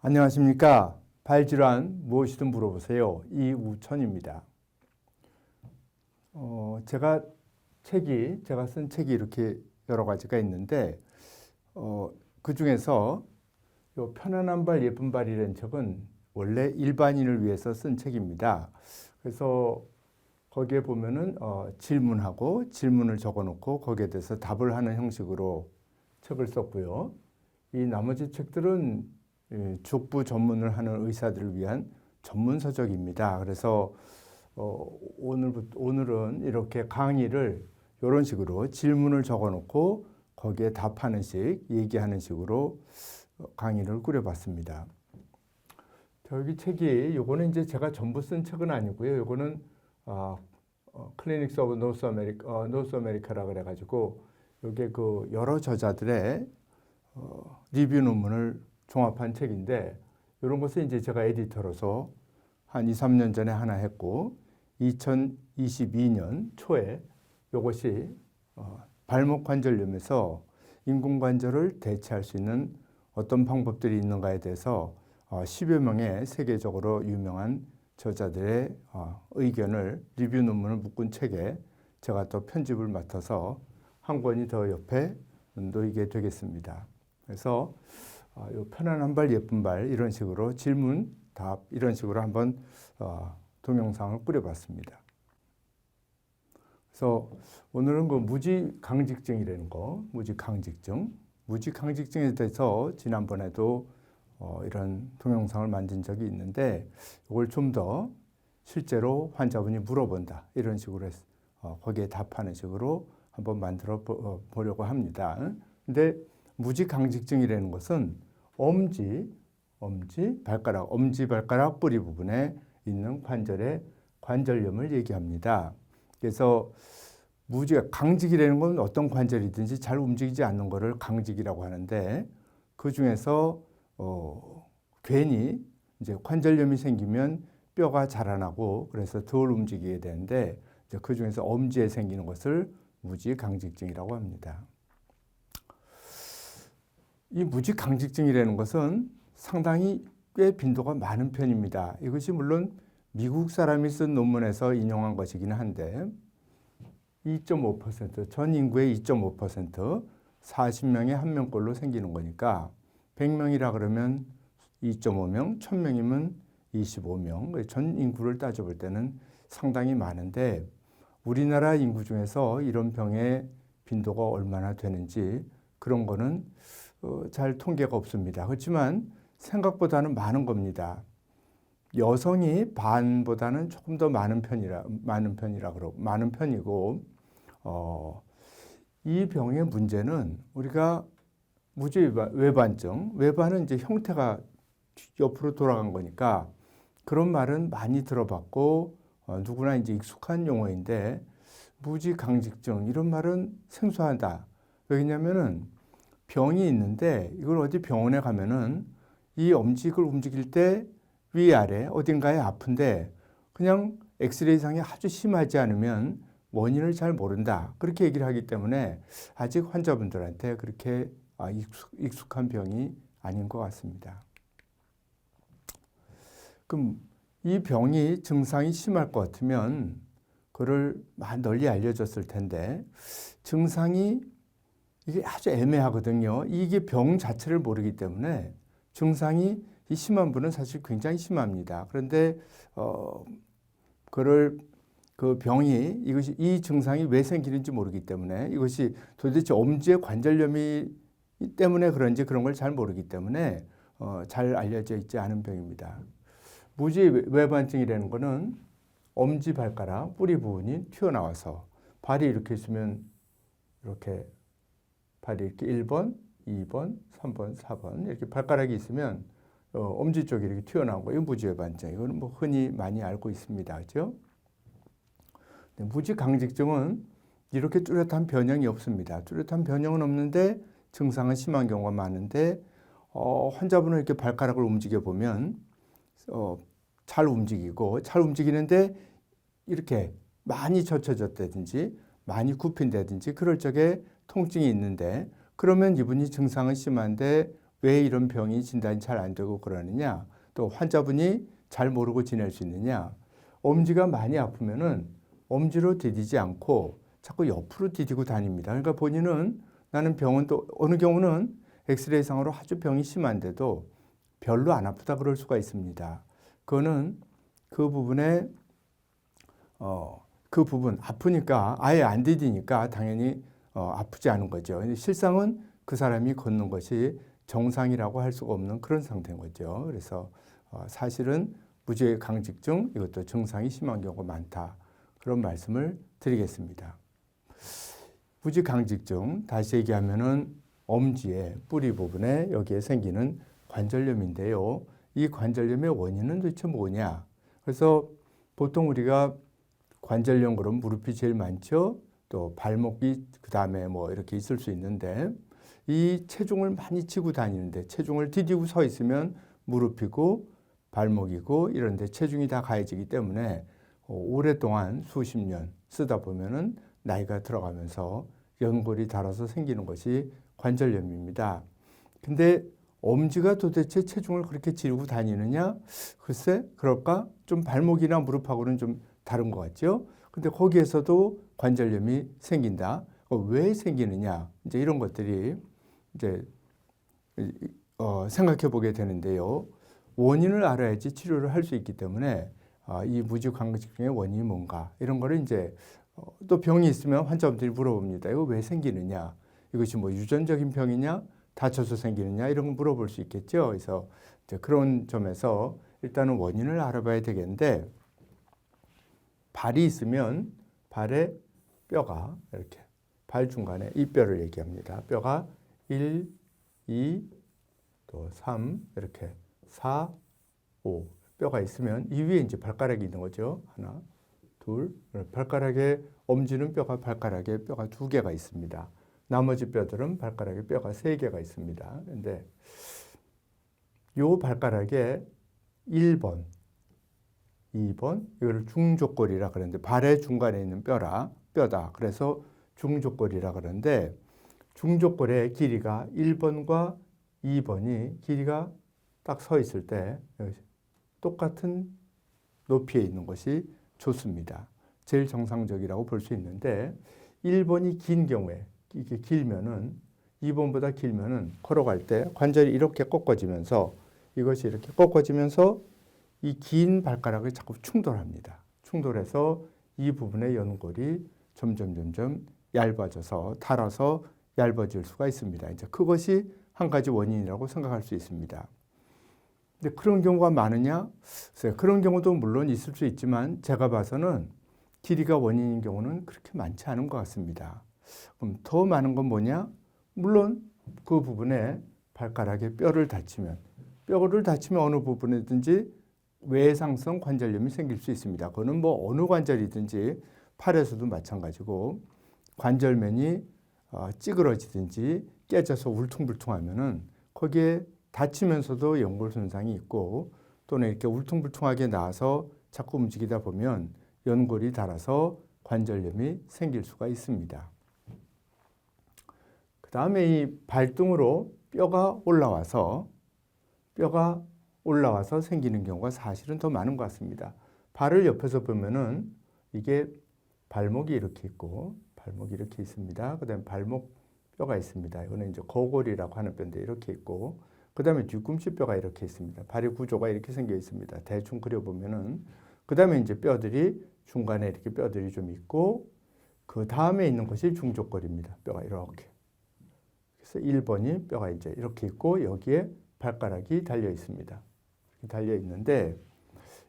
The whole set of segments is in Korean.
안녕하십니까. 발질환 무엇이든 물어보세요. 이우천입니다. 제가 쓴 책이 이렇게 여러 가지가 있는데, 그 중에서 요 편안한 발, 예쁜 발이라는 책은 원래 일반인을 위해서 쓴 책입니다. 그래서 거기에 보면은 질문하고 질문을 적어 놓고 거기에 대해서 답을 하는 형식으로 책을 썼고요. 이 나머지 책들은 족부 전문을 하는 의사들을 위한 전문 서적입니다. 그래서 오늘은 이렇게 강의를 이런 식으로 질문을 적어 놓고 거기에 답하는 식, 얘기하는 식으로 강의를 꾸려봤습니다. 여기 책이, 요거는 이제 제가 전부 쓴 책은 아니고요. 요거는 클리닉스 오브 노스 아메리카라 그래가지고 요게 그 여러 저자들의 리뷰 논문을 종합한 책인데, 이런 것을 이제 제가 에디터로서 한 2, 3년 전에 하나 했고, 2022년 초에 이것이 발목 관절염에서 인공관절을 대체할 수 있는 어떤 방법들이 있는가에 대해서 10여 명의 세계적으로 유명한 저자들의 의견을, 리뷰 논문을 묶은 책에 제가 또 편집을 맡아서 한 권이 더 옆에 놓이게 되겠습니다. 그래서 요 편안한 발, 예쁜 발 이런 식으로 질문, 답 이런 식으로 한번 동영상을 꾸려봤습니다. 그래서 오늘은 그 무지강직증이라는 거, 무지강직증에 대해서 지난번에도 이런 동영상을 만든 적이 있는데, 이걸 좀 더 실제로 환자분이 물어본다 이런 식으로 해서 거기에 답하는 식으로 한번 만들어 보려고 합니다. 근데 무지강직증이라는 것은 엄지발가락 뿌리 부분에 있는 관절의 관절염을 얘기합니다. 그래서 강직이라는 건 어떤 관절이든지 잘 움직이지 않는 것을 강직이라고 하는데, 그 중에서 괜히 이제 관절염이 생기면 뼈가 자라나고 그래서 덜 움직이게 되는데, 이제 그 중에서 엄지에 생기는 것을 무지강직증이라고 합니다. 이 무지강직증이라는 것은 상당히 꽤 빈도가 많은 편입니다. 이것이 물론 미국 사람이 쓴 논문에서 인용한 것이긴 한데, 2.5%, 전 인구의 2.5%, 40명에 1명꼴로 생기는 거니까 100명이라 그러면 2.5명, 1000명이면 25명, 전 인구를 따져볼 때는 상당히 많은데, 우리나라 인구 중에서 이런 병의 빈도가 얼마나 되는지 그런 거는 잘 통계가 없습니다. 그렇지만 생각보다는 많은 겁니다. 여성이 반보다는 조금 더 많은 편이고, 이 병의 문제는 우리가 외반은 이제 형태가 옆으로 돌아간 거니까 그런 말은 많이 들어봤고 누구나 이제 익숙한 용어인데, 무지강직증 이런 말은 생소하다. 왜냐면은 병이 있는데 이걸 어디 병원에 가면은 이 엄지를 움직일 때 위아래 어딘가에 아픈데 그냥 엑스레이상이 아주 심하지 않으면 원인을 잘 모른다, 그렇게 얘기를 하기 때문에 아직 환자분들한테 그렇게 익숙한 병이 아닌 것 같습니다. 그럼 이 병이 증상이 심할 것 같으면 그걸 널리 알려줬을 텐데, 증상이 이게 아주 애매하거든요. 이게 병 자체를 모르기 때문에 증상이 심한 분은 사실 굉장히 심합니다. 그런데 이 증상이 왜 생기는지 모르기 때문에, 이것이 도대체 엄지의 관절염이 때문에 그런지 그런 걸 잘 모르기 때문에 잘 알려져 있지 않은 병입니다. 무지외반증이라는 거는 엄지발가락 뿌리 부분이 튀어나와서 발이 이렇게 있으면 이렇게 발이 이렇게 1번, 2번, 3번, 4번 이렇게 발가락이 있으면 엄지 쪽이 이렇게 튀어나온 거예요. 무지외반증. 이거는 뭐 흔히 많이 알고 있습니다. 그렇죠? 무지강직증은 이렇게 뚜렷한 변형이 없습니다. 뚜렷한 변형은 없는데 증상은 심한 경우가 많은데, 환자분은 이렇게 발가락을 움직여 보면 잘 움직이는데 이렇게 많이 젖혀졌다든지 많이 굽힌다든지 그럴 적에 통증이 있는데, 그러면 이분이 증상은 심한데 왜 이런 병이 진단이 잘 안 되고 그러느냐? 또 환자분이 잘 모르고 지낼 수 있느냐? 엄지가 많이 아프면은 엄지로 디디지 않고 자꾸 옆으로 디디고 다닙니다. 그러니까 본인은 나는 병은 또 어느 경우는 엑스레이상으로 아주 병이 심한데도 별로 안 아프다 그럴 수가 있습니다. 그거는 그 부분에 그 부분 아프니까 아예 안 디디니까 당연히 아프지 않은 거죠. 근데 실상은 그 사람이 걷는 것이 정상이라고 할 수가 없는 그런 상태인 거죠. 그래서 사실은 무지강직증 이것도 증상이 심한 경우가 많다. 그런 말씀을 드리겠습니다. 무지강직증 다시 얘기하면은 엄지의 뿌리 부분에 여기에 생기는 관절염인데요. 이 관절염의 원인은 도대체 뭐냐? 그래서 보통 우리가 관절염 그럼 무릎이 제일 많죠. 또 발목이 그 다음에 뭐 이렇게 있을 수 있는데 이 체중을 많이 지고 다니는데 체중을 디디고 서 있으면 무릎이고 발목이고 이런데 체중이 다 가해지기 때문에 오랫동안 수십 년 쓰다 보면은 나이가 들어가면서 연골이 닳아서 생기는 것이 관절염입니다. 근데 엄지가 도대체 체중을 그렇게 지르고 다니느냐? 글쎄 그럴까? 좀 발목이나 무릎하고는 좀 다른 것 같죠? 근데 거기에서도 관절염이 생긴다. 왜 생기느냐? 이제 이런 것들이 이제 생각해 보게 되는데요. 원인을 알아야지 치료를 할 수 있기 때문에 이 무지강직증의 원인이 뭔가 이런 거를 이제 또 병이 있으면 환자분들이 물어봅니다. 이거 왜 생기느냐? 이것이 뭐 유전적인 병이냐? 다쳐서 생기느냐? 이런 거 물어볼 수 있겠죠. 그래서 이제 그런 점에서 일단은 원인을 알아봐야 되겠는데 발이 있으면 발에 뼈가 이렇게 발 중간에 이 뼈를 얘기합니다. 뼈가 1, 2, 또 3 이렇게 4, 5 뼈가 있으면 이 위에 이제 발가락이 있는 거죠. 하나, 둘, 발가락에 엄지는 뼈가 발가락에 뼈가 2개가 있습니다. 나머지 뼈들은 발가락에 뼈가 3개가 있습니다. 그런데 요 발가락에 1번, 2번 이거를 중족골이라 그러는데 발의 중간에 있는 뼈다. 그래서 중족골이라 그러는데 중족골의 길이가 1번과 2번이 길이가 딱 서 있을 때 똑같은 높이에 있는 것이 좋습니다. 제일 정상적이라고 볼 수 있는데 1번이 긴 경우에 이게 길면은 2번보다 길면은 걸어갈 때 관절이 이렇게 꺾어지면서 이것이 이렇게 꺾어지면서 이 긴 발가락을 자꾸 충돌합니다. 충돌해서 이 부분의 연골이 점점 얇아져서 닳아서 얇아질 수가 있습니다. 이제 그것이 한 가지 원인이라고 생각할 수 있습니다. 근데 그런 경우가 많으냐? 그런 경우도 물론 있을 수 있지만 제가 봐서는 길이가 원인인 경우는 그렇게 많지 않은 것 같습니다. 그럼 더 많은 건 뭐냐? 물론 그 부분에 발가락에 뼈를 다치면 어느 부분이든지 외상성 관절염이 생길 수 있습니다. 그거는 뭐 어느 관절이든지 팔에서도 마찬가지고 관절면이 찌그러지든지 깨져서 울퉁불퉁하면은 거기에 다치면서도 연골 손상이 있고 또는 이렇게 울퉁불퉁하게 나와서 자꾸 움직이다 보면 연골이 닳아서 관절염이 생길 수가 있습니다. 그 다음에 이 발등으로 뼈가 올라와서 생기는 경우가 사실은 더 많은 것 같습니다. 발을 옆에서 보면은 이게 발목이 이렇게 있고 발목이 이렇게 있습니다. 그 다음에 발목 뼈가 있습니다. 이거는 이제 거골이라고 하는 뼈인데 이렇게 있고 그 다음에 뒤꿈치 뼈가 이렇게 있습니다. 발의 구조가 이렇게 생겨 있습니다. 대충 그려보면은 그 다음에 이제 뼈들이 중간에 이렇게 뼈들이 좀 있고 그 다음에 있는 것이 중족골입니다. 뼈가 이렇게. 그래서 1번이 뼈가 이제 이렇게 있고 여기에 발가락이 달려 있습니다. 달려 있는데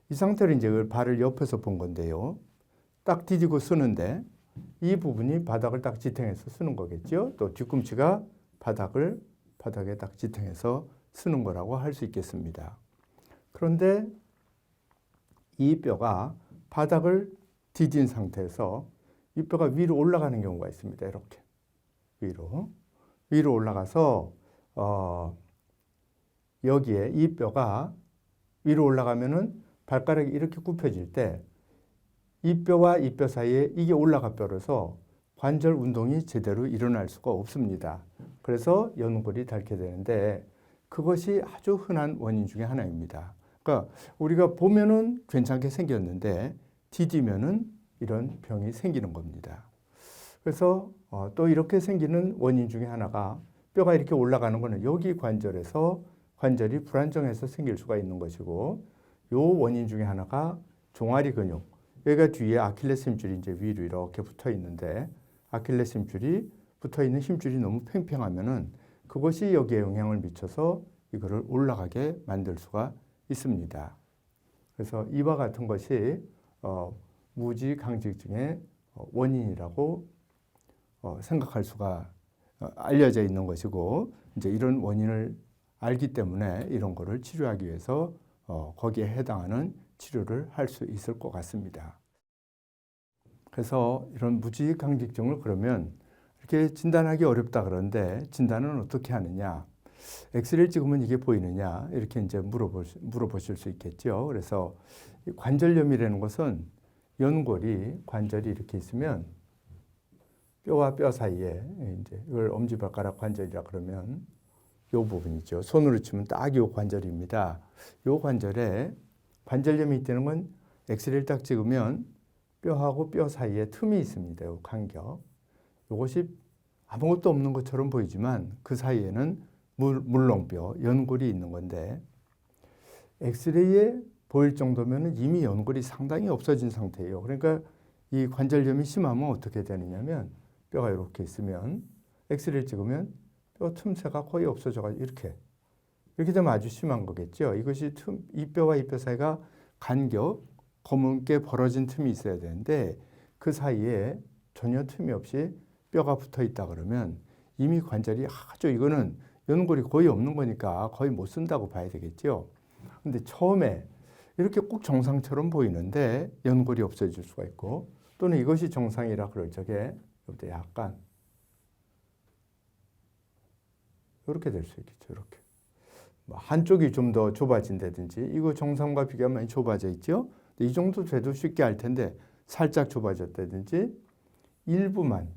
이 상태로 이제 발을 옆에서 본 건데요. 딱 디디고 쓰는데 이 부분이 바닥을 딱 지탱해서 쓰는 거겠죠. 또 뒤꿈치가 바닥에 딱 지탱해서 쓰는 거라고 할 수 있겠습니다. 그런데 이 뼈가 바닥을 디딘 상태에서 이 뼈가 위로 올라가는 경우가 있습니다. 이렇게 위로 올라가서 여기에 이 뼈가 위로 올라가면은 발가락이 이렇게 굽혀질 때 이 뼈와 이 뼈 사이에 이게 올라가 뼈라서 관절 운동이 제대로 일어날 수가 없습니다. 그래서 연골이 닳게 되는데 그것이 아주 흔한 원인 중에 하나입니다. 그러니까 우리가 보면은 괜찮게 생겼는데 디디면은 이런 병이 생기는 겁니다. 그래서 또 이렇게 생기는 원인 중에 하나가 뼈가 이렇게 올라가는 것은 여기 관절에서 관절이 불안정해서 생길 수가 있는 것이고, 요 원인 중에 하나가 종아리 근육, 여기가 뒤에 아킬레스 힘줄이 이제 위로 이렇게 붙어 있는데, 아킬레스 힘줄이 붙어 있는 힘줄이 너무 팽팽하면은 그것이 여기에 영향을 미쳐서 이거를 올라가게 만들 수가 있습니다. 그래서 이와 같은 것이 무지강직증의 원인이라고 생각할 수가 알려져 있는 것이고, 이제 이런 원인을 알기 때문에 이런 거를 치료하기 위해서 거기에 해당하는 치료를 할 수 있을 것 같습니다. 그래서 이런 무지강직증을 그러면 이렇게 진단하기 어렵다 그러는데 진단은 어떻게 하느냐? 엑스레이를 찍으면 이게 보이느냐? 이렇게 이제 물어보실 수 있겠죠. 그래서 관절염이라는 것은 연골이 관절이 이렇게 있으면 뼈와 뼈 사이에 이제 이걸 엄지발가락 관절이라 그러면 요 부분이죠. 손으로 치면 딱 요 관절입니다. 요 관절에 관절염이 있다는 건 엑스레이를 딱 찍으면 뼈하고 뼈 사이에 틈이 있습니다. 요 간격. 이것이 아무것도 없는 것처럼 보이지만 그 사이에는 물렁뼈, 연골이 있는 건데, 엑스레이에 보일 정도면 이미 연골이 상당히 없어진 상태예요. 그러니까 이 관절염이 심하면 어떻게 되느냐면 뼈가 이렇게 있으면 엑스레이를 찍으면 뼈 틈새가 거의 없어져가지고 이렇게 되면 아주 심한 거겠죠. 이것이 이 뼈와 이 뼈 사이가 간격, 검게 벌어진 틈이 있어야 되는데 그 사이에 전혀 틈이 없이 뼈가 붙어 있다 그러면 이미 관절이 아주, 이거는 연골이 거의 없는 거니까 거의 못 쓴다고 봐야 되겠죠. 근데 처음에 이렇게 꼭 정상처럼 보이는데 연골이 없어질 수가 있고, 또는 이것이 정상이라 그럴 적에 약간 이렇게 될 수 있겠죠. 이렇게 한쪽이 좀 더 좁아진다든지, 이거 정상과 비교하면 많이 좁아져 있죠. 이 정도 돼도 쉽게 알 텐데 살짝 좁아졌다든지, 일부만,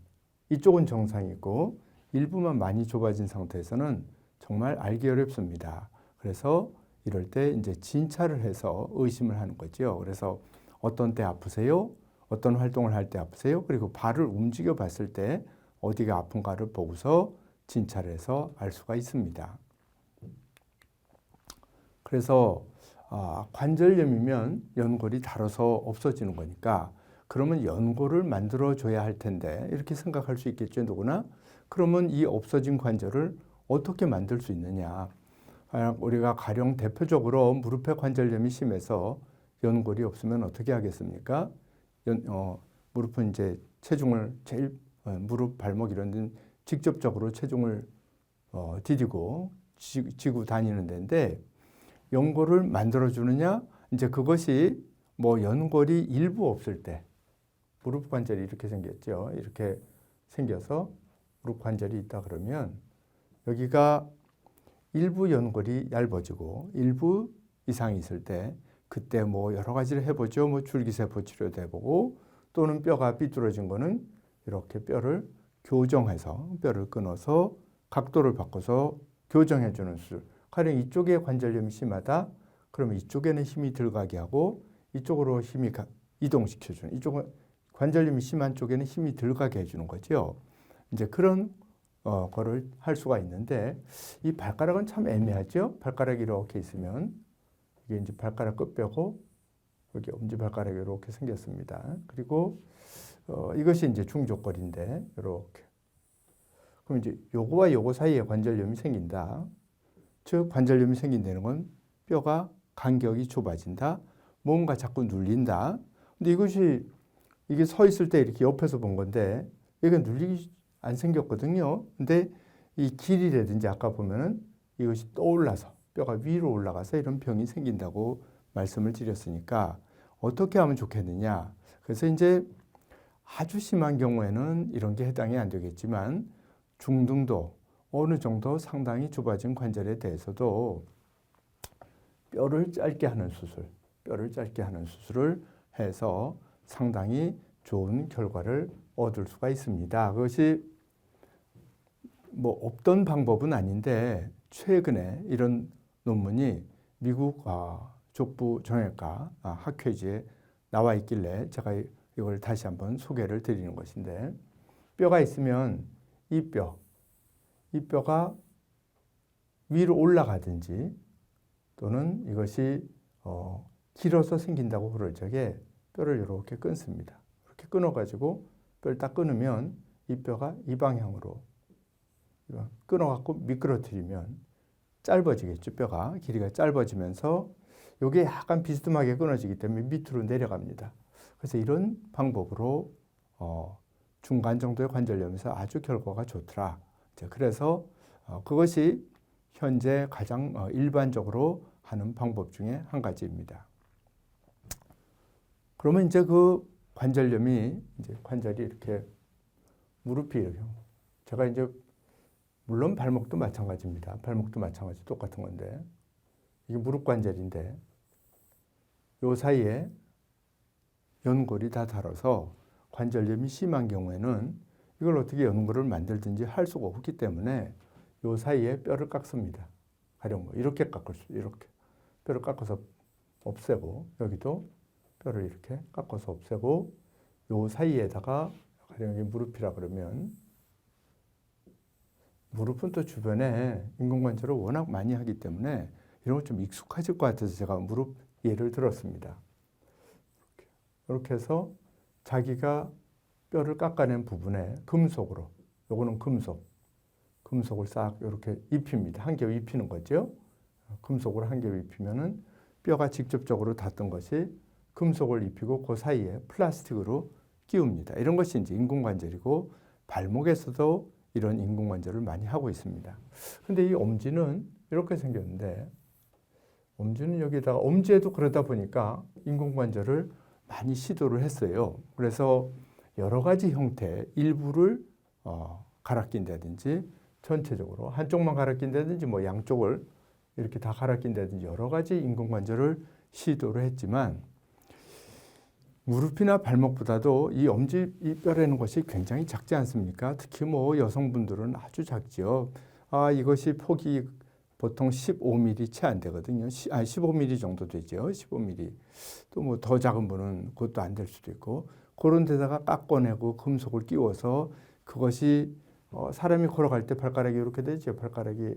이쪽은 정상이고 일부만 많이 좁아진 상태에서는 정말 알기 어렵습니다. 그래서 이럴 때 이제 진찰을 해서 의심을 하는 거죠. 그래서 어떤 때 아프세요? 어떤 활동을 할 때 아프세요? 그리고 발을 움직여 봤을 때 어디가 아픈가를 보고서 진찰해서 알 수가 있습니다. 그래서 관절염이면 연골이 닳아서 없어지는 거니까 그러면 연골을 만들어 줘야 할 텐데 이렇게 생각할 수 있겠죠, 누구나. 그러면 이 없어진 관절을 어떻게 만들 수 있느냐? 우리가 가령 대표적으로 무릎의 관절염이 심해서 연골이 없으면 어떻게 하겠습니까? 무릎은 이제 체중을 무릎, 발목 이런 데는 직접적으로 체중을 디디고 지고 다니는 데인데, 연골을 만들어 주느냐? 이제 그것이 뭐 연골이 일부 없을 때, 무릎 관절이 이렇게 생겼죠. 이렇게 생겨서 무릎 관절이 있다 그러면 여기가 일부 연골이 얇아지고 일부 이상이 있을 때 그때 뭐 여러 가지를 해보죠. 뭐 줄기세포 치료도 해보고, 또는 뼈가 삐뚤어진 거는 이렇게 뼈를 교정해서 뼈를 끊어서 각도를 바꿔서 교정해주는 수술. 가령 이쪽에 관절염이 심하다. 그러면 이쪽에는 힘이 들어가게 하고 이쪽으로 힘이 이동시켜주는, 이쪽은 관절염이 심한 쪽에는 힘이 들어가게 해주는 거죠. 이제 그런 거를 할 수가 있는데, 이 발가락은 참 애매하죠. 발가락이 이렇게 있으면 이게 이제 발가락 끝뼈고 여기 엄지발가락이 이렇게 생겼습니다. 그리고 이것이 이제 중족골인데 이렇게. 그럼 이제 요거와 요거 사이에 관절염이 생긴다. 즉 관절염이 생긴다는 건 뼈가 간격이 좁아진다. 뭔가 자꾸 눌린다. 근데 이게 서 있을 때 이렇게 옆에서 본 건데 이게 눌리기 안 생겼거든요. 근데 이 길이라든지 아까 보면은 이것이 떠올라서 뼈가 위로 올라가서 이런 병이 생긴다고 말씀을 드렸으니까 어떻게 하면 좋겠느냐. 그래서 이제 아주 심한 경우에는 이런 게 해당이 안 되겠지만 중등도 어느 정도 상당히 좁아진 관절에 대해서도 뼈를 짧게 하는 수술을 해서 상당히 좋은 결과를 얻을 수가 있습니다. 그것이 뭐 없던 방법은 아닌데 최근에 이런 논문이 미국 족부 정형외과 학회지에 나와 있길래 제가 이걸 다시 한번 소개를 드리는 것인데, 뼈가 있으면 이 뼈가 위로 올라가든지 또는 이것이 길어서 생긴다고 그럴 적에 뼈를 이렇게 끊습니다. 이렇게 끊어가지고 뼈를 딱 끊으면 이 뼈가 이 방향으로 끊어갖고 미끄러뜨리면 짧아지겠죠. 뼈가 길이가 짧아지면서 이게 약간 비스듬하게 끊어지기 때문에 밑으로 내려갑니다. 그래서 이런 방법으로 중간 정도의 관절염에서 아주 결과가 좋더라. 그래서 그것이 현재 가장 일반적으로 하는 방법 중에 한 가지입니다. 그러면 이제 그 관절염이 이제 관절이 이렇게 무릎이 이렇게 제가 이제 물론 발목도 마찬가지입니다. 발목도 마찬가지 똑같은 건데 이게 무릎 관절인데 요 사이에 연골이 다 닳아서 관절염이 심한 경우에는 이걸 어떻게 연골을 만들든지 할 수가 없기 때문에 요 사이에 뼈를 깎습니다. 가령 이렇게 깎을 수 이렇게 뼈를 깎아서 없애고 여기도 뼈를 이렇게 깎아서 없애고 요 사이에다가 가령 여기 무릎이라 그러면 무릎은 또 주변에 인공관절을 워낙 많이 하기 때문에 이런 거 좀 익숙하실 것 같아서 제가 무릎 예를 들었습니다. 이렇게 해서 자기가 뼈를 깎아낸 부분에 금속으로, 요거는 금속을 싹 이렇게 입힙니다. 한 겹 입히는 거죠. 금속으로 한 겹 입히면은 뼈가 직접적으로 닿던 것이 금속을 입히고 그 사이에 플라스틱으로 끼웁니다. 이런 것이 이제 인공관절이고 발목에서도 이런 인공관절을 많이 하고 있습니다. 근데 이 엄지는 이렇게 생겼는데 엄지는 여기다가 엄지에도 그러다 보니까 인공관절을 많이 시도를 했어요. 그래서 여러 가지 형태 일부를 갈아 낀다든지 전체적으로 한쪽만 갈아 낀다든지 뭐 양쪽을 이렇게 다 갈아 낀다든지 여러 가지 인공관절을 시도를 했지만 무릎이나 발목보다도 이 엄지 이 뼈라는 것이 굉장히 작지 않습니까? 특히 뭐 여성분들은 아주 작지요. 이것이 폭이 보통 15mm 채 안 되거든요. 15mm 정도 되죠. 15mm. 또 뭐 더 작은 분은 그것도 안 될 수도 있고 그런 데다가 깎아내고 금속을 끼워서 그것이 사람이 걸어갈 때 발가락이 이렇게 되죠. 발가락이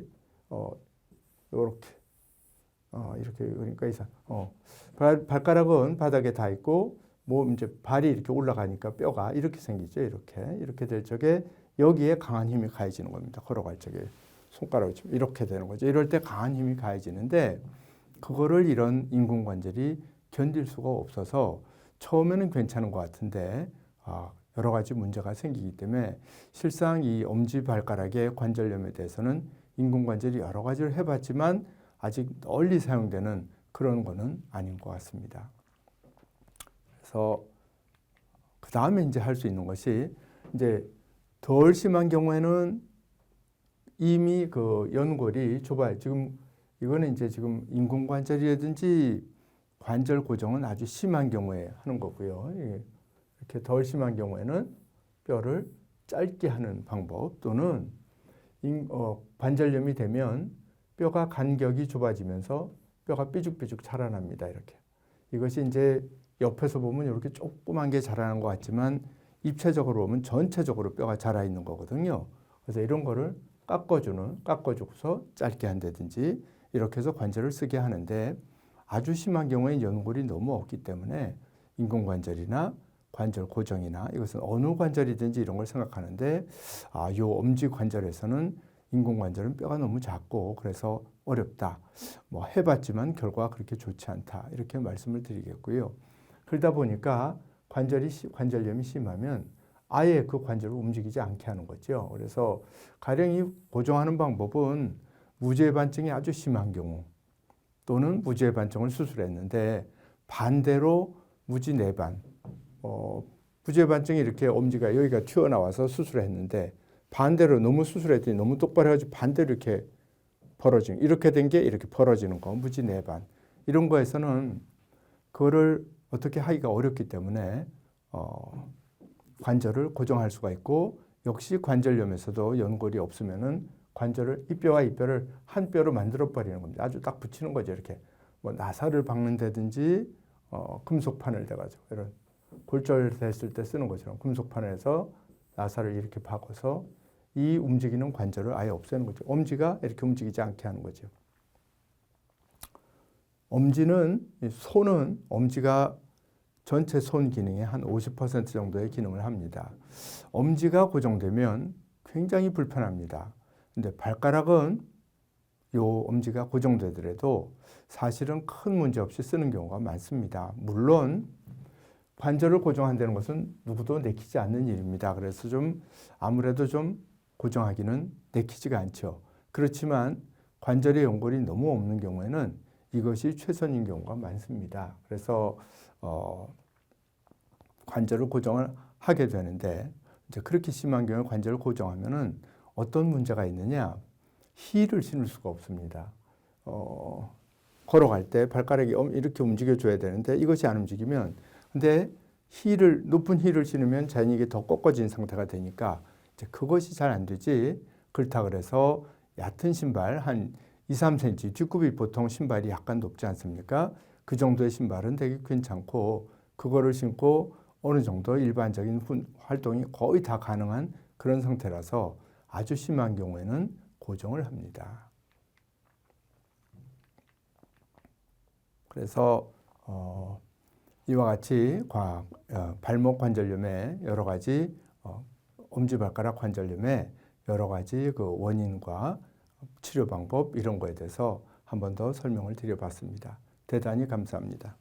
이렇게 그러니까 발가락은 바닥에 다 있고 뭐 이제 발이 이렇게 올라가니까 뼈가 이렇게 생기죠. 이렇게 될 적에 여기에 강한 힘이 가해지는 겁니다. 걸어갈 적에 손가락을 치면 이렇게 되는 거죠. 이럴 때 강한 힘이 가해지는데 그거를 이런 인공관절이 견딜 수가 없어서 처음에는 괜찮은 것 같은데 여러 가지 문제가 생기기 때문에 실상 이 엄지발가락의 관절염에 대해서는 인공관절이 여러 가지를 해봤지만 아직 널리 사용되는 그런 거는 아닌 것 같습니다. 그래서 그 다음에 이제 할 수 있는 것이 이제 덜 심한 경우에는 이미 그 연골이 좁아요. 지금 이거는 이제 지금 인공관절이라든지 관절 고정은 아주 심한 경우에 하는 거고요. 이렇게 덜 심한 경우에는 뼈를 짧게 하는 방법 또는 관절염이 되면 뼈가 간격이 좁아지면서 뼈가 삐죽삐죽 자라납니다. 이렇게. 이것이 이제 옆에서 보면 이렇게 조그만 게 자라는 것 같지만 입체적으로 보면 전체적으로 뼈가 자라 있는 거거든요. 그래서 이런 거를 깎아주고서 짧게 한다든지 이렇게 해서 관절을 쓰게 하는데 아주 심한 경우에 연골이 너무 없기 때문에 인공관절이나 관절 고정이나 이것은 어느 관절이든지 이런 걸 생각하는데 요 엄지 관절에서는 인공관절은 뼈가 너무 작고 그래서 어렵다. 뭐 해봤지만 결과가 그렇게 좋지 않다. 이렇게 말씀을 드리겠고요. 그러다 보니까 관절염이 심하면 아예 그 관절을 움직이지 않게 하는 거죠. 그래서 가령 이 고정하는 방법은 무죄반증이 아주 심한 경우 또는 무죄반증을 수술했는데 반대로 무지내반, 무죄반증이 이렇게 엄지가 여기가 튀어나와서 수술했는데 반대로 너무 수술했더니 너무 똑바로 해가지고 반대로 이렇게 벌어지는 이렇게 된 게 이렇게 벌어지는 거 무지내반 이런 거에서는 그거를 어떻게 하기가 어렵기 때문에 관절을 고정할 수가 있고 역시 관절염에서도 연골이 없으면은 관절을 이 뼈와 이 뼈를 한 뼈로 만들어 버리는 겁니다. 아주 딱 붙이는 거죠. 이렇게 뭐 나사를 박는다든지 금속판을 대가지고 이런 골절됐을 때 쓰는 것처럼 금속판에서 나사를 이렇게 박아서 이 움직이는 관절을 아예 없애는 거죠. 엄지가 이렇게 움직이지 않게 하는 거죠. 엄지는 손은 엄지가 전체 손 기능의 한 50% 정도의 기능을 합니다. 엄지가 고정되면 굉장히 불편합니다. 근데 발가락은 요 엄지가 고정되더라도 사실은 큰 문제 없이 쓰는 경우가 많습니다. 물론 관절을 고정한다는 것은 누구도 내키지 않는 일입니다. 그래서 아무래도 고정하기는 내키지가 않죠. 그렇지만 관절의 연골이 너무 없는 경우에는 이것이 최선인 경우가 많습니다. 그래서 관절을 고정을 하게 되는데 이제 그렇게 심한 경우에 관절을 고정하면은 어떤 문제가 있느냐? 힐을 신을 수가 없습니다. 걸어갈 때 발가락이 이렇게 움직여줘야 되는데 이것이 안 움직이면 근데 높은 힐을 신으면 자연히 이게 더 꺾어진 상태가 되니까 이제 그것이 잘 안 되지. 그렇다 그래서 얕은 신발 한 2, 3cm 뒷굽이 보통 신발이 약간 높지 않습니까? 그 정도의 신발은 되게 괜찮고 그거를 신고 어느 정도 일반적인 활동이 거의 다 가능한 그런 상태라서 아주 심한 경우에는 고정을 합니다. 그래서 이와 같이 발목 관절염의 여러 가지 엄지발가락 관절염의 여러 가지 그 원인과 치료 방법 이런 거에 대해서 한 번 더 설명을 드려봤습니다. 대단히 감사합니다.